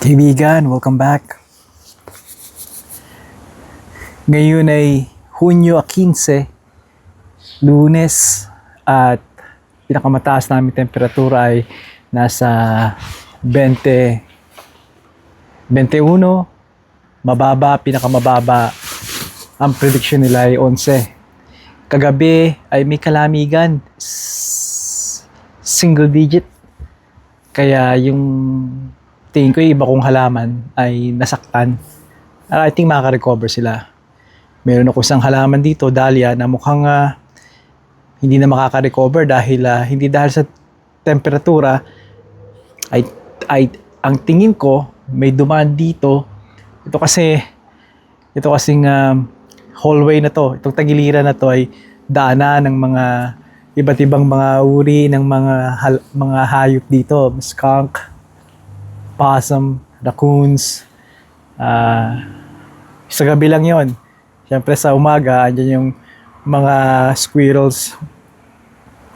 Kaibigan, welcome back. Ngayon ay Hunyo 15, Lunes, at pinakamataas namin temperatura ay nasa 20, 21, mababa, pinakamababa. Ang prediction nila ay 11. Kagabi ay may kalamigan, single digit. Kaya yung tingin ko yung iba kong halaman ay nasaktan. I think makaka-recover sila. Meron ako isang halaman dito, dahlia, na mukhang hindi na makaka-recover dahil hindi dahil sa temperatura ay ang tingin ko may dumaan dito. Ito kasing hallway na to, itong tagiliran na to ay daanan ng mga iba't ibang mga uri ng mga hayop dito, skunk, possum, raccoons. Sa gabi lang yon. Siyempre sa umaga, andyan yung mga squirrels,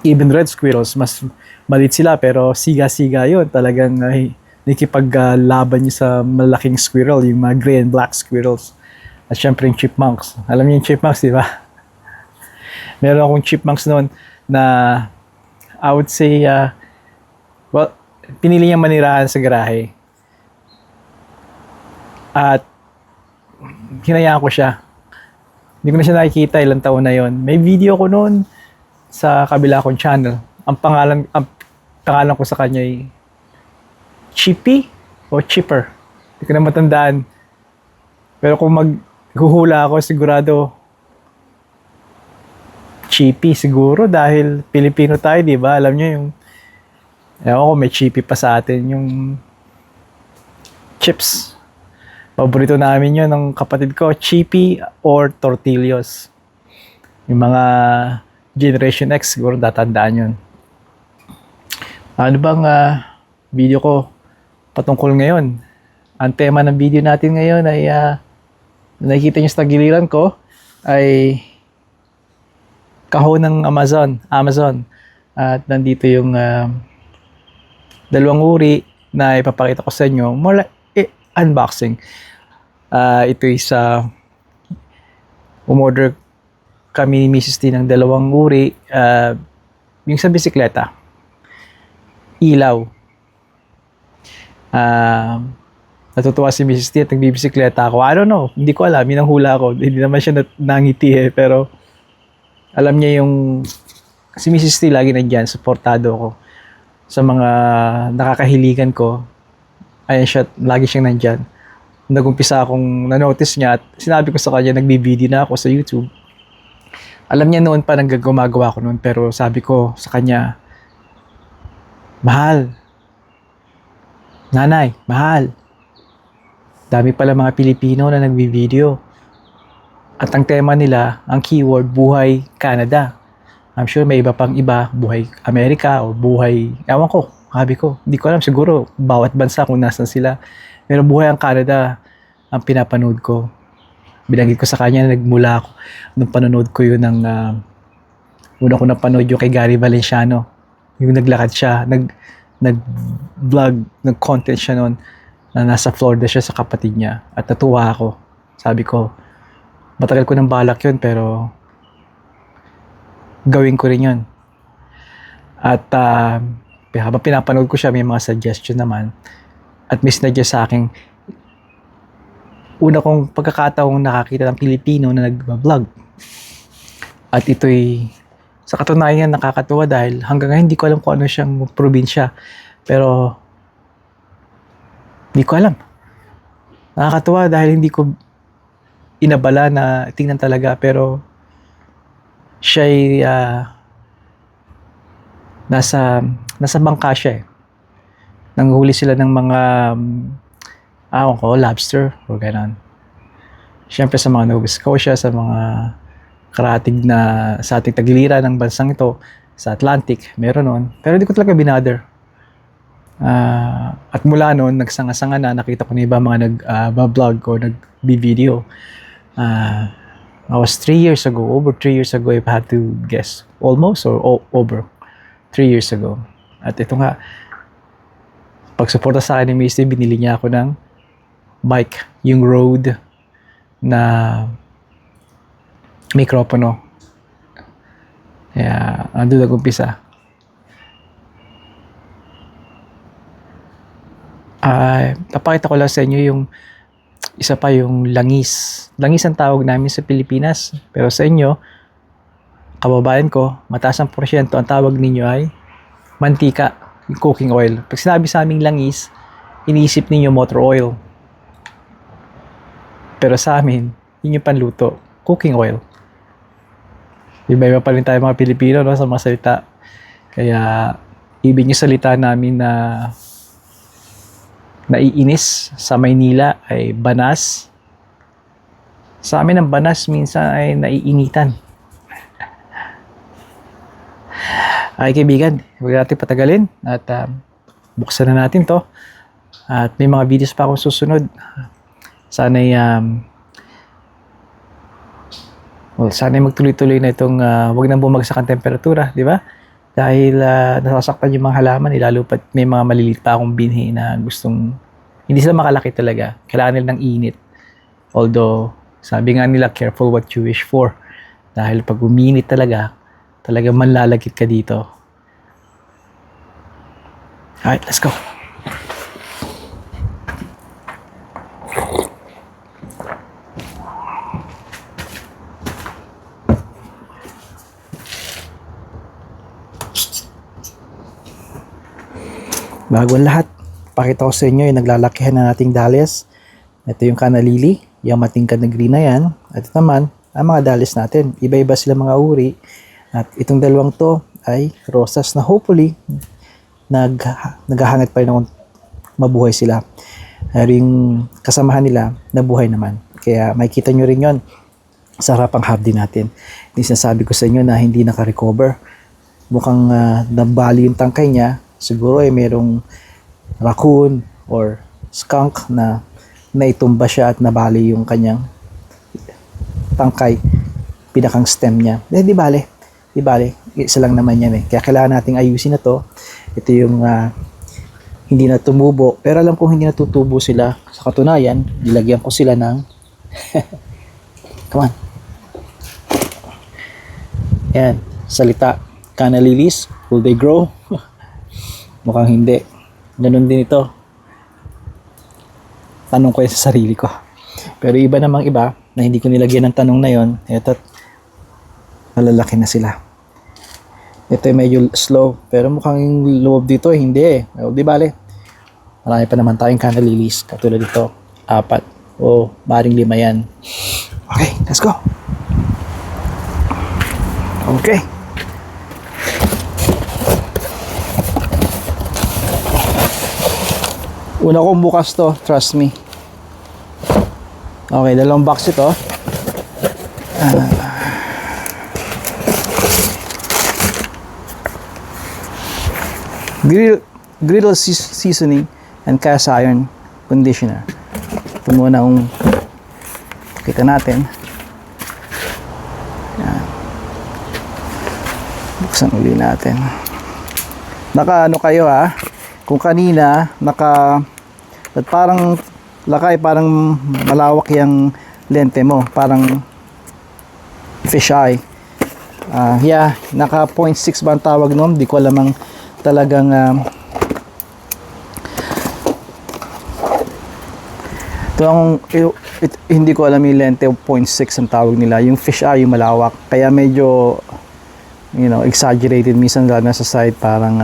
even red squirrels, mas maliit sila pero siga-siga yon. Talagang nakikipaglaban nyo sa malaking squirrel, yung mga gray and black squirrels. At siyempre yung chipmunks. Alam niyo yung chipmunks, di ba? Meron akong chipmunks noon na I would say, pinili niyang manirahan sa garahe. At hinayaan ko siya. Hindi ko na siya nakikita, ilang taon na yon. May video ko noon sa kabila kong channel. Ang pangalan ko sa kanya ay Chippy o Chipper. Hindi ko na matandaan. Pero kung maghuhula ako, sigurado Chippy siguro dahil Pilipino tayo, di ba? Alam niyo yung ewan ko, may Chippy pa sa atin, yung chips. Paborito namin yun ng kapatid ko, Chippy or Tortillos. Yung mga Generation X siguro tatandaan yun. Ano bang video ko patungkol ngayon? Ang tema ng video natin ngayon ay nakikita nyo sa tagiliran ko ay kahon ng Amazon. At nandito yung dalawang uri na ipapakita ko sa inyo. More like unboxing. Ito is umorder kami ni Mrs. T ng dalawang uri. Yung sa bisikleta, ilaw. Natutuwa si Mrs. T at nagbibisikleta ako. I don't know, hindi ko alam, yun ang hula ko. Hindi naman siya nangiti pero alam niya yung si Mrs. T lagi nandyan, supportado ko sa mga nakakahiligan ko. Ayan siya, lagi siyang nandyan. Nag-umpisa akong na-notice niya at sinabi ko sa kanya, nagbibideo na ako sa YouTube. Alam niya noon pa nang gumagawa ko noon, pero sabi ko sa kanya, mahal. Nanay, mahal. Dami pala mga Pilipino na nagbibideo. At ang tema nila, ang keyword, buhay Canada. I'm sure may iba pang iba, buhay Amerika o buhay, ewan ko. Sabi ko, hindi ko alam, siguro bawat bansa kung nasan sila. Pero buhay ang Canada ang pinapanood ko. Binanggit ko sa kanya na nagmula ako nung panonood ko yun ng una ko napanood yung kay Gary Valenciano. Yung naglakad siya, nag-vlog, nag-content siya noon na nasa Florida siya sa kapatid niya. At natuwa ako. Sabi ko, matagal ko nang balak yun pero gawin ko rin yun. At habang pinapanood ko siya, may mga suggestion naman. At may sinuggest sa akin, una kong pagkakataong nakakita ng Pilipino na nag-vlog. At ito'y, sa katunayan, nakakatuwa dahil hanggang ngayon hindi ko alam kung ano siyang probinsya. Pero, hindi ko alam. Nakakatuwa dahil hindi ko inabala na tingnan talaga. Pero, siya'y nasa bangka siya eh. Nanghuli sila ng mga lobster o gano'n. Siyempre sa mga Nova Scotia, sa mga karatig na sa ating tagiliran ng bansang ito, sa Atlantic, meron nun. Pero hindi ko talaga binother. At mula noon, nagsanga-sanga na, nakita ko na iba mga nag-vlog o nag-video. I was 3 years ago, over 3 years ago, if I had to guess. Almost or over 3 years ago. At ito nga, pagsuporta sa akin ni Misty, binili niya ako ng bike, yung Rode na mikropono. Kaya, ando nag-umpisa. Papakita ko lang sa inyo yung isa pa, yung langis. Langis ang tawag namin sa Pilipinas. Pero sa inyo, kababayan ko, mataas ang porsyento, ang tawag ninyo ay mantika, yung cooking oil. Pag sinabi sa aming langis, iniisip ninyo motor oil. Pero sa amin, yun yung panluto, cooking oil. Iba-iba pa rin tayo mga Pilipino, no, sa mga salita. Kaya, ibig yung salita namin na naiinis sa Maynila ay banas. Sa amin ang banas minsan ay naiinitan. Ay kaibigan, huwag natin patagalin at buksan na natin to. At may mga videos pa akong susunod. Sana'y sana'y magtuloy-tuloy na itong wag nang bumagsak ang temperatura, di ba? Dahil nasasaktan yung mga halaman, lalo pat may mga maliliit pa akong binhi na gustong, hindi sila makalaki talaga. Kailangan nila ng init. Although, sabi nga nila, careful what you wish for. Dahil pag uminit talaga manlalagkit ka dito. Alright, let's go. Bago ang lahat, pakita ko sa inyo yung naglalakihan na nating dahlias. Ito yung canalili, yung matingkad na green na yan. At ito naman, ang mga dahlias natin. Iba-iba sila mga uri. At itong dalawang to ay rosas na hopefully naghahangad pa rin akong mabuhay sila. Pero yung kasamahan nila, nabuhay naman. Kaya makikita nyo rin yon sa harapang hubdi natin. Yung sinasabi ko sa inyo na hindi naka-recover. Mukhang nabali yung tangkay niya. Siguro ay merong raccoon or skunk na naitumba siya at nabali yung kanyang tangkay, pinakang stem niya. Di bale, isa lang naman yan eh. Kaya kailangan nating ayusin na to. Ito yung hindi na tumubo. Pero alam kong hindi natutubo sila. Sa katunayan, nilagyan ko sila ng come on. Yan, salita. Canna lilies, will they grow? Mukhang hindi. Ganun din ito. Tanong ko yan sa sarili ko. Pero iba namang iba na hindi ko nilagyan ng tanong na yon. Ito, malalaki na sila. Ito ay medyo slow. Pero mukhang yung loob dito hindi eh. Di bale. Marami pa naman tayong canna lilies. Katulad dito. 4. O maring 5 yan. Okay, let's go. Okay. Una kong bukas to, trust me. Okay, dalawang box ito. Griddle seasoning and cast iron conditioner. Ito muna ang kita natin. Yan. Buksan uli natin. Naka ano kayo ha? Kung kanina at parang lakay, parang malawak yung lente mo, parang fish eye. Yeah, naka 0.6 ba ang tawag nun? Di ko alam ang talagang hindi ko alam yung lente 0.6 ang tawag nila. Yung fish eye, yung malawak. Kaya medyo exaggerated minsan lalo na sa side, parang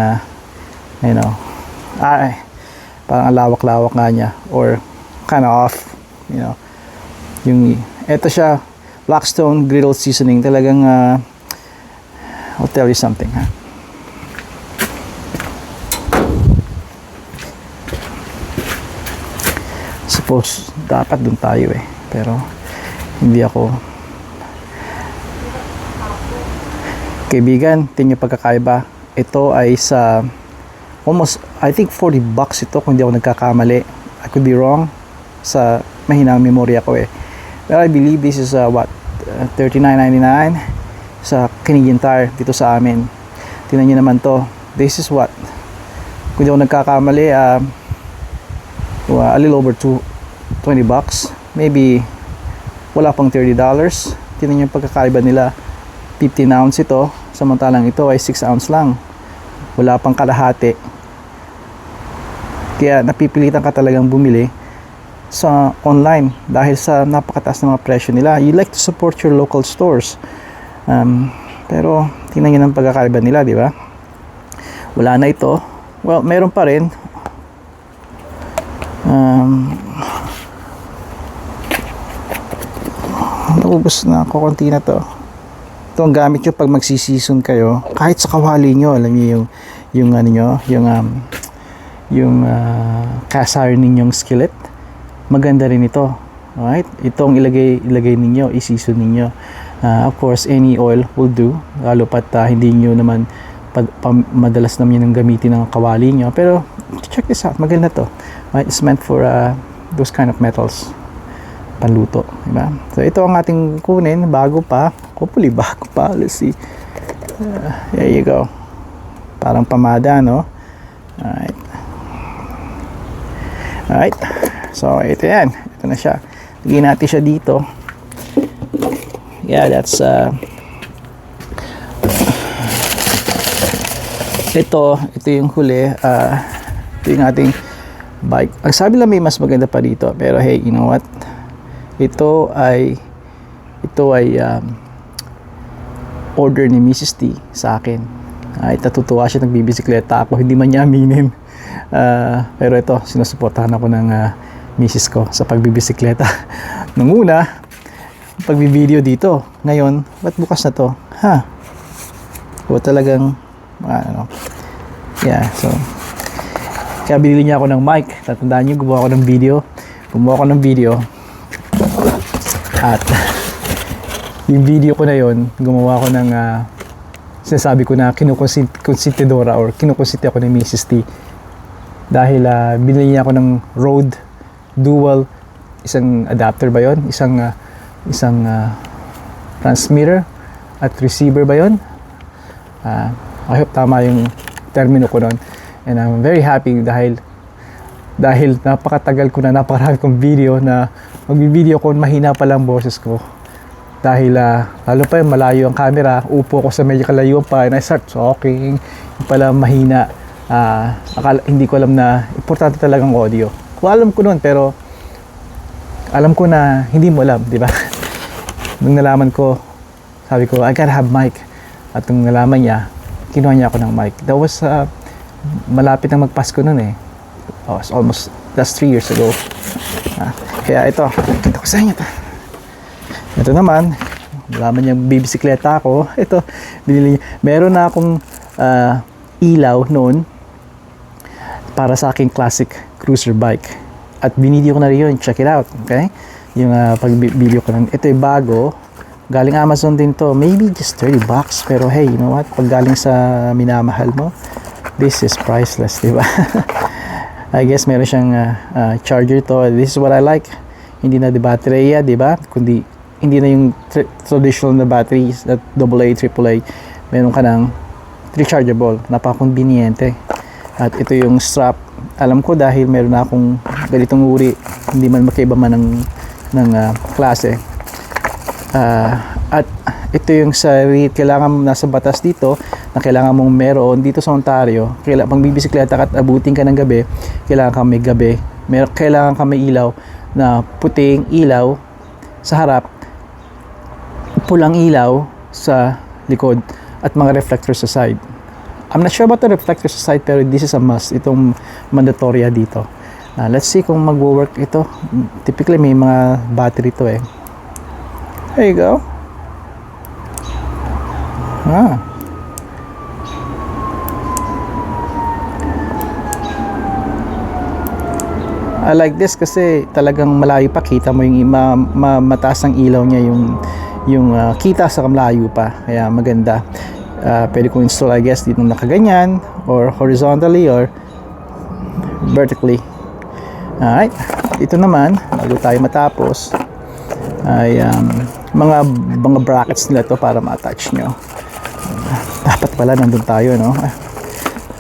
parang lawak-lawak nga niya or kind of off, yung eto siya, Blackstone Griddle Seasoning, talagang I'll tell you something ha. Suppose dapat dun tayo eh, pero hindi ako. Kaibigan, tingin pagkakaiba. Ito ay sa almost, I think $40 ito kung hindi ako nagkakamali. I could be wrong sa mahinang memorya ko eh. But I believe this is $39.99 sa Canadian Tire dito sa amin. Tingnan niyo naman to. This is what, kung hindi ako nagkakamali, a little over $20, maybe wala pang $30. Tingnan yung pagkakaiba nila. 15 ounce ito, samantalang ito ay 6 ounce lang, wala pang kalahati. Kaya napipilitan ka talagang bumili sa online dahil sa napakataas ng mga presyo nila. You like to support your local stores, pero tingnan nyo ng pagkakaiba nila, di ba? Wala na ito. Well, meron pa rin. Naubos na ako, konti na to. Ito ang gamit nyo pag magsisison kayo, kahit sa kawali nyo. Alam nyo yung ano nyo, yung cast iron ninyong skillet, maganda rin ito. Alright, itong ilagay ninyo, i-season ninyo. Of course, any oil will do, lalo pat hindi nyo naman madalas naman yung gamitin ng kawali nyo. Pero check this out, maganda to. Right? It's meant for those kind of metals, panluto, diba? So ito ang ating kunin, bago pa, hopefully bago pa. Let's see. There you go, parang pamada, no? Alright, so ito yan, ito na siya. Lagyan natin siya dito. Yeah, that's ito yung huli. Ito yung ating bike. Ang sabi lang may mas maganda pa dito, pero hey, you know what, ito ay order ni Mrs. T sa akin. Ay, natutuwa siya, nagbibisikleta ako, hindi man niya aminin. Pero ito, sinusuportahan ako ng Mrs. ko sa pagbibisikleta. Nung una, pagbi-video dito. Ngayon, ba't bukas na to? O talagang ano. Yeah, so kaya binili niya ako ng mic. Tatandaan niyo, gumawa ako ng video. At yung video ko na yon, gumawa ko ng sinasabi ko na kinukonsentidora or kinukonsinti ako ng Mrs. T. Dahil binili niya ako ng Rode Dual, isang adapter ba yon? Isang transmitter at receiver ba yon? I hope tama yung termino ko nun. And I'm very happy dahil napakatagal ko na, napakarami kong video na mag-video ko, mahina pa lang boses ko. Dahil lalo pa yung malayo ang camera, upo ko sa medyo kalayuan pa, and I start talking, yung pala mahina. Hindi ko alam na importante talagang audio. Alam ko nun, pero alam ko na hindi mo alam, di ba? Nung nalaman ko, sabi ko, I gotta have mic. At nung nalaman niya, kinuha niya ako ng mic. That was malapit na magpasko nun eh. It's almost, that's 3 years ago. Kaya ito, kita ko sa inyo ito. Ito naman, nalaman niya bibisikleta ako. Ito, binili niya. Meron na akong ilaw noon para sa aking classic cruiser bike. At binideo ko na rin yun. Check it out. Okay? Yung pag-video ko ng, ito yung bago. Galing Amazon din to. Maybe just $30. Pero hey, you know what? Pag galing sa minamahal mo, this is priceless, di ba? I guess meron siyang charger to. This is what I like. Hindi na di baterya, di ba? Kundi hindi na yung traditional na batteries at AA, AAA. Meron ka ng rechargeable. Napaka-conveniente. At ito yung strap. Alam ko dahil meron na akong ganitong uri. Hindi man magkaiba man ng klase. At ito yung sa kailangan nasa batas dito na kailangan mong meron dito sa Ontario. Pag bibisikleta ka at abutin ka ng gabi, kailangan ka may gabi. Kailangan ka may ilaw na puting ilaw sa harap, pulang ilaw sa likod, at mga reflector sa side. I'm not sure about the reflector sa side, pero this is a must. Itong mandatory dito. Let's see kung mag-work ito. Typically may mga battery to eh. There you go. I like this kasi talagang malayo pa, kita mo yung mataas ang ilaw niya, yung kita sa malayo pa, kaya maganda. Pwede kong install, I guess, dito nakaganyan or horizontally or vertically. Alright, ito naman bago tayo matapos ay mga brackets nila to para ma-attach nyo. Dapat pala nandun tayo, no?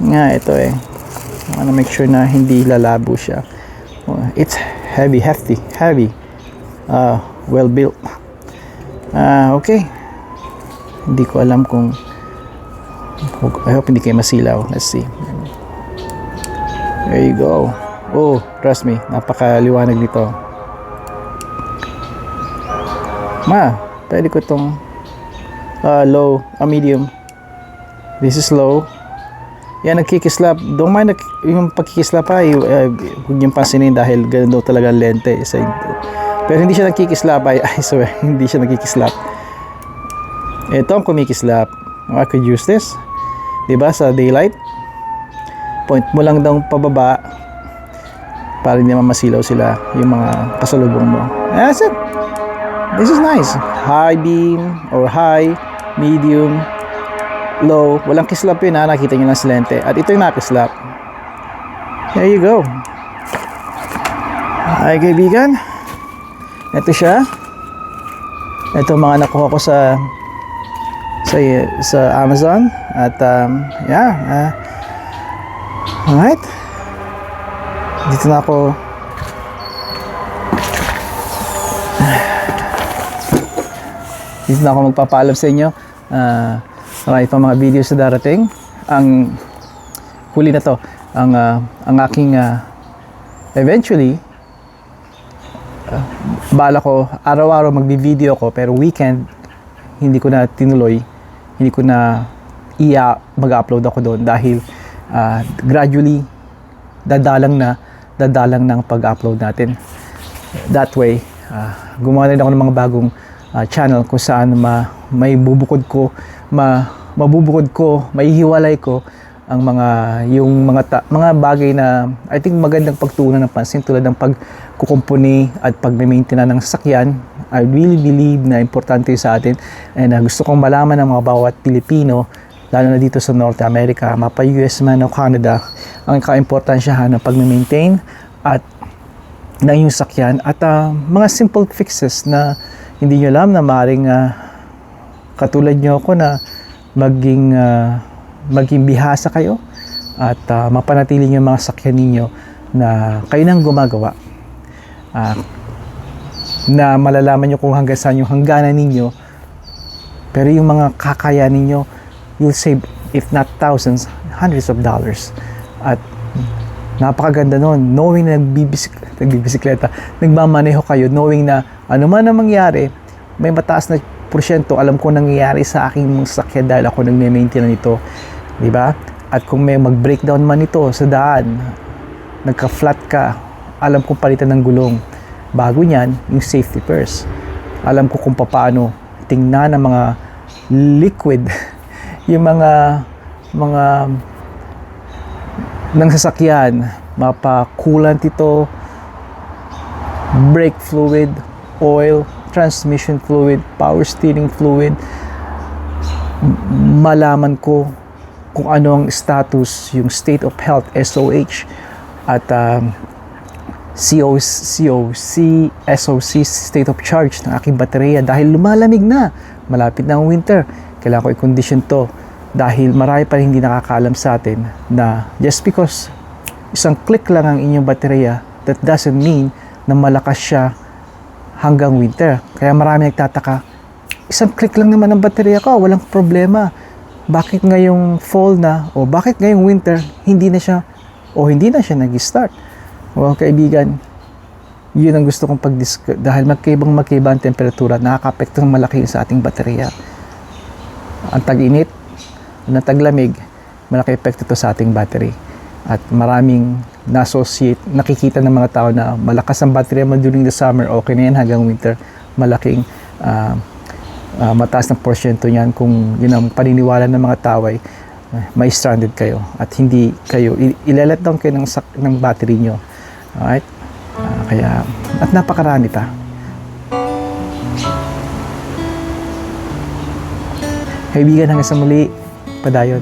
Nga, ito eh, I wanna make sure na hindi lalabo siya. It's heavy, well built. Okay, hindi ko alam kung, I hope hindi kayo masilaw. Let's see. There you go. Oh, trust me, napakaliwanag nito. Pwede ko tong low, medium. This is low. Yan, nagkikislap. Don't mind yung pagkikislap huwag niyong pansinin dahil ganun daw talaga ang lente. Pero hindi siya nagkikislap. I swear, hindi siya nagkikislap. Ito ang kumikislap. I could use this. Diba, sa daylight? Point mo lang daw pababa para hindi naman masilaw sila yung mga kasalubong mo. That's it. This is nice. High beam or high, medium, low. Walang kislap yun, nakita nyo lang sa lente. At ito yung nakislap. There you go. Ay kaibigan, ito siya. Ito mga nakuha ko sa Amazon. At alright, dito na ako. Dito na ako magpapaalam sa inyo. Marami pa mga videos na darating. Ang huli na to, ang aking eventually, bala ko araw-araw magbi-video ko, pero weekend hindi ko na tinuloy, hindi ko na mag-upload ako doon dahil gradually dadalang ng pag-upload natin. That way, gumawa rin ako ng mga bagong channel kung saan may bubukod ko, maihiwalay ko ang mga bagay na I think magandang pagtuunan ng pansin, tulad ng pagkukumpuni at pag-maintain ng sasakyan. I really believe na importante sa atin, and gusto kong malaman ng mga bawat Pilipino, lalo na dito sa North America, mapa US man o Canada, ang kaimportansyahan ng pag-maintain at ng yung sakyan, at mga simple fixes na hindi nyo alam na maaaring katulad nyo ako na maging bihasa kayo at mapanatili nyo yung mga sakyan ninyo na kayo nang gumagawa, na malalaman nyo kung hanggang saan yung hangganan ninyo, pero yung mga kakayanin ninyo, you'll save, if not thousands, hundreds of dollars. At napakaganda nun, knowing na nagbibisikleta, nagmamaneho kayo, knowing na ano man ang mangyari, may mataas na porsyento, alam ko nangyayari sa aking mga sasakyan dahil ako nagme-maintain nito, di ba? At kung may mag-breakdown man ito sa daan, nagka-flat ka, alam kong palitan ng gulong. Bago niyan, yung safety first. Alam ko kung paano tingnan ng mga liquid, yung mga ng sasakyan, mapa-coolant ito, brake fluid, oil, transmission fluid, power steering fluid. Malaman ko kung ano ang status, yung state of health, SOH, at SOC, state of charge ng aking baterya, dahil lumalamig na, malapit na ang winter, kailangan ko i-condition to, dahil marami pa hindi nakakaalam sa atin na just because isang click lang ang inyong baterya, that doesn't mean na malakas siya hanggang winter. Kaya marami nagtataka, isang click lang naman ang baterya ko, walang problema, bakit ngayong fall na, o bakit ngayong winter hindi na siya nag-start? Well, kaibigan, yun ang gusto kong dahil magkaiba ang temperatura, nakaka-apekto ng malaki sa ating baterya. Ang tag-init, ang taglamig, malaki epekto ito sa ating battery. At maraming nakikita ng mga tao na malakas ang baterya mo during the summer, okay na yan hanggang winter, malaking mataas na porsyento niyan. Kung yun ang paniniwala ng mga tao, ay may stranded kayo at hindi kayo, ilalet down kayo ng battery nyo. Alright? Kaya, at napakarami pa. Kaibigan, hanggang sa muli, padayon.